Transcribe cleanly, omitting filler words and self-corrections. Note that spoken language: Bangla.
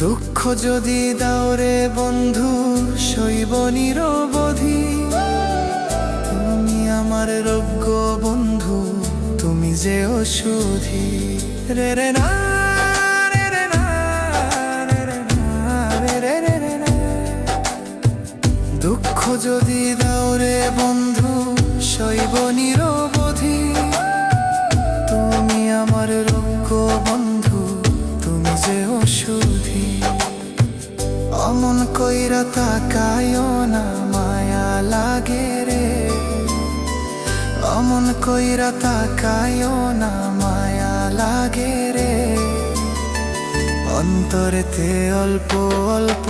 দুঃখ যদি দাও রে বন্ধু সইব নিরবধি। তুমি আমার রোগ্য বন্ধু, তুমি যে ওষুধি। রে রে না রে রে না রে রে না রে রে রে রে না। দুঃখ যদি দাও রে বন্ধু সইব নিরবধি। তুমি আমার রোগ্য বন্ধু, তুমি যে ওষুধি। অমন কইরা তাকায়ও না, মায়া লাগে রে। অমন কইরা তাকায়ও না, মায়া লাগে রে। অন্তরেতে অল্প অল্প